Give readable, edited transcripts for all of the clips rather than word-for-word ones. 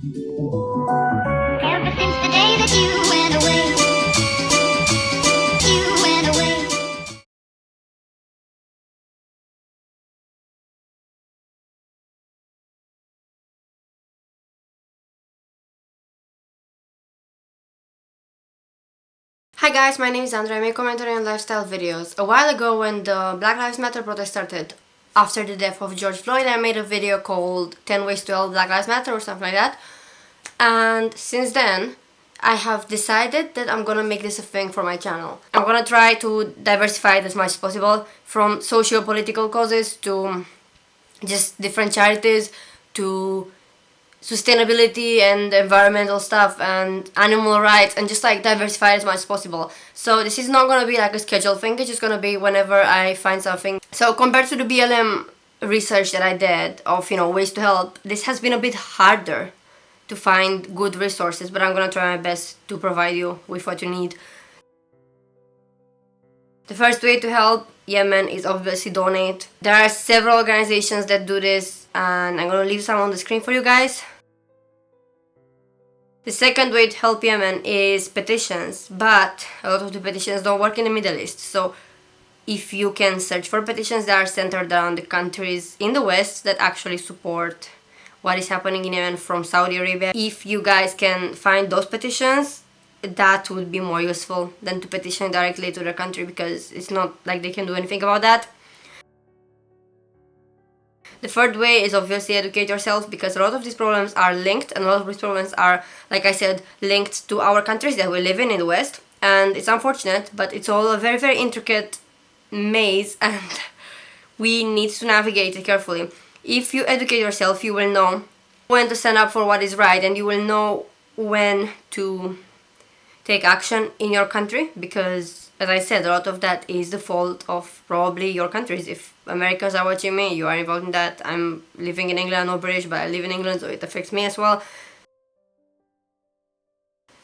Ever since the day that you went away, you went away. Hi guys, my name is Andra. I make commentary on lifestyle videos. A while ago when the Black Lives Matter protest started, after the death of George Floyd, I made a video called 10 Ways to Help Black Lives Matter or something like that. And since then, I have decided that I'm gonna make this a thing for my channel. I'm gonna try to diversify it as much as possible, from socio-political causes to just different charities to sustainability and environmental stuff and animal rights, and just like diversify as much as possible. So this is not gonna be like a scheduled thing, it's just gonna be whenever I find something. So compared to the BLM research that I did of, ways to help, this has been a bit harder to find good resources, but I'm gonna try my best to provide you with what you need. The first way to help Yemen is obviously donate. There are several organizations that do this, and I'm gonna leave some on the screen for you guys. The second way to help Yemen is petitions, but a lot of the petitions don't work in the Middle East. So if you can search for petitions that are centered around the countries in the West that actually support what is happening in Yemen, from Saudi Arabia, if you guys can find those petitions, that would be more useful than to petition directly to their country, because it's not like they can do anything about that. The third way is obviously educate yourself, because a lot of these problems are linked, and a lot of these problems are, like I said, linked to our countries that we live in the West. And it's unfortunate, but it's all a very, very intricate maze, and we need to navigate it carefully. If you educate yourself, you will know when to stand up for what is right, and you will know when to take action in your country, because, as I said, a lot of that is the fault of probably your countries. If Americans are watching me, you are involved in that. I'm living in England, no British, but I live in England, so it affects me as well.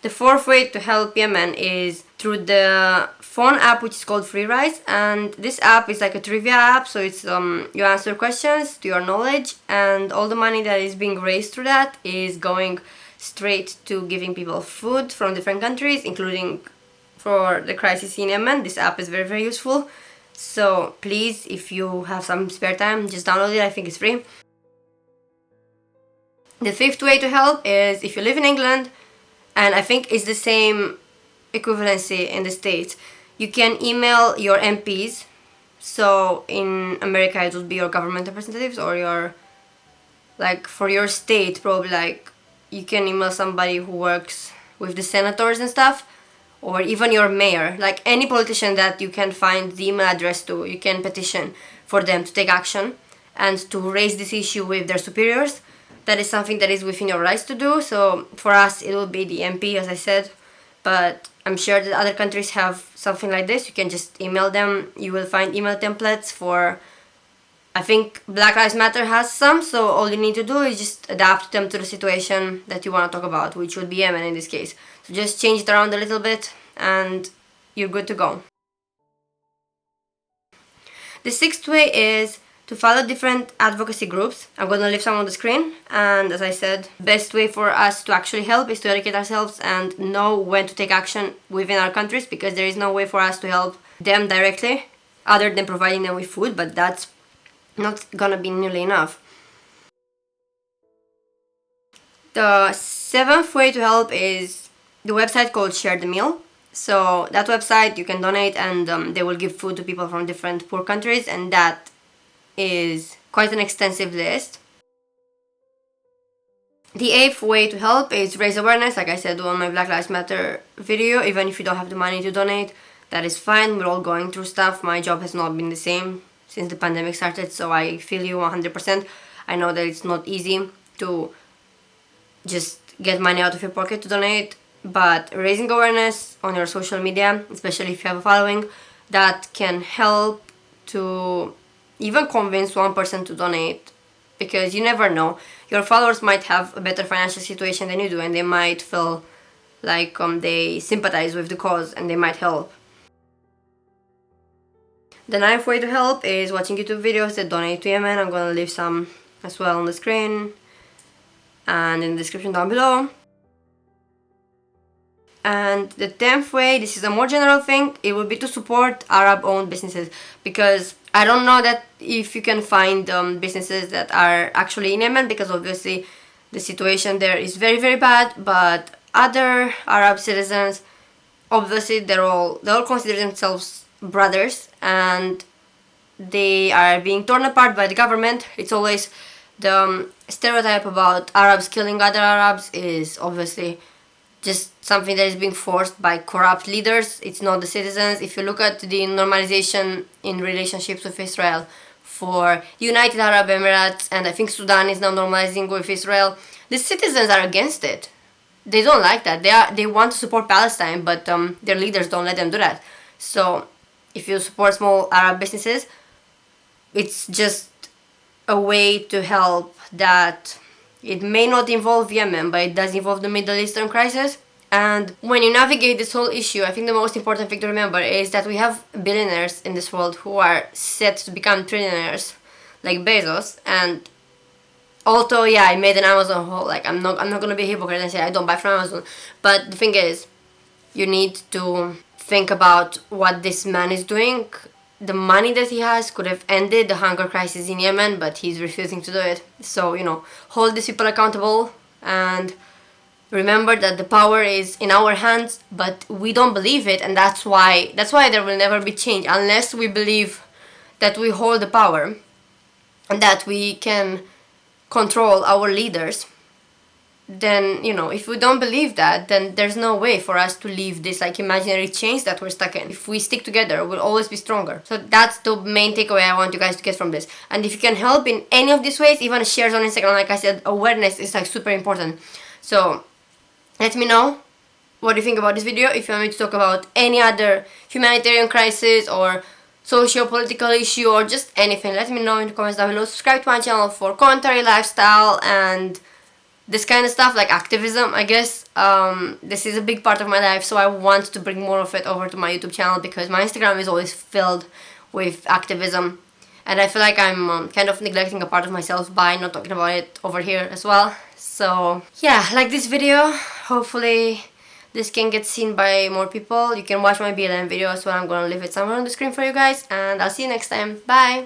The fourth way to help Yemen is through the phone app, which is called Free Rise, and this app is like a trivia app, so it's you answer questions to your knowledge, and all the money that is being raised through that is going straight to giving people food from different countries, including for the crisis in Yemen. This app is very, very useful, so please, if you have some spare time, just download it. I think it's free. The fifth way to help is if you live in England, and I think it's the same equivalency in the States, you can email your MPs. So in America it would be your government representatives, or your, like for your state, probably like you can email somebody who works with the senators and stuff, or even your mayor, like any politician that you can find the email address to. You can petition for them to take action and to raise this issue with their superiors. That is something that is within your rights to do. So for us it will be the MP, as I said, but I'm sure that other countries have something like this. You can just email them. You will find email templates for, I think Black Lives Matter has some, so all you need to do is just adapt them to the situation that you want to talk about, which would be Yemen in this case. So just change it around a little bit and you're good to go. The sixth way is to follow different advocacy groups. I'm gonna leave some on the screen, and as I said, best way for us to actually help is to educate ourselves and know when to take action within our countries, because there is no way for us to help them directly other than providing them with food, but that's not gonna be nearly enough. The seventh way to help is the website called Share the Meal. So that website, you can donate, and they will give food to people from different poor countries, and that is quite an extensive list. The eighth way to help is raise awareness. Like I said on my Black Lives Matter video, even if you don't have the money to donate, that is fine. We're all going through stuff. My job has not been the same since the pandemic started, so I feel you 100%. I know that it's not easy to just get money out of your pocket to donate, but raising awareness on your social media, especially if you have a following, that can help to even convince one person to donate, because you never know. Your followers might have a better financial situation than you do, and they might feel like they sympathize with the cause and they might help. The ninth way to help is watching YouTube videos that donate to Yemen. I'm gonna leave some as well on the screen. and in the description down below. And the 10th way, this is a more general thing, it would be to support Arab-owned businesses, because I don't know that if you can find businesses that are actually in Yemen, because obviously the situation there is very, very bad, but other Arab citizens, obviously they all consider themselves brothers, and they are being torn apart by the government. It's always the stereotype about Arabs killing other Arabs is obviously just something that is being forced by corrupt leaders. It's not the citizens. If you look at the normalization in relationships with Israel for United Arab Emirates, and I think Sudan is now normalizing with Israel, the citizens are against it. They don't like that. They want to support Palestine, but their leaders don't let them do that. So if you support small Arab businesses, it's just a way to help that. It may not involve Yemen, but it does involve the Middle Eastern crisis. And when you navigate this whole issue, I think the most important thing to remember is that we have billionaires in this world who are set to become trillionaires, like Bezos. And although, yeah, I made an Amazon haul, like I'm not gonna be a hypocrite and say I don't buy from Amazon. But the thing is, you need to think about what this man is doing. The money that he has could have ended the hunger crisis in Yemen, but he's refusing to do it. So, hold these people accountable and remember that the power is in our hands, but we don't believe it, and that's why there will never be change unless we believe that we hold the power and that we can control our leaders. Then, if we don't believe that, then there's no way for us to leave this like imaginary chains that we're stuck in. If we stick together, we'll always be stronger. So that's the main takeaway I want you guys to get from this. And if you can help in any of these ways, even shares on Instagram, like I said, awareness is like super important. So let me know what you think about this video. If you want me to talk about any other humanitarian crisis or socio-political issue or just anything, let me know in the comments down below. Subscribe to my channel for commentary, lifestyle, and this kind of stuff, like activism, I guess. This is a big part of my life, so I want to bring more of it over to my YouTube channel because my Instagram is always filled with activism, and I feel like I'm kind of neglecting a part of myself by not talking about it over here as well. So yeah, like this video. Hopefully this can get seen by more people. You can watch my BLM video as well. I'm gonna leave it somewhere on the screen for you guys, and I'll see you next time. Bye!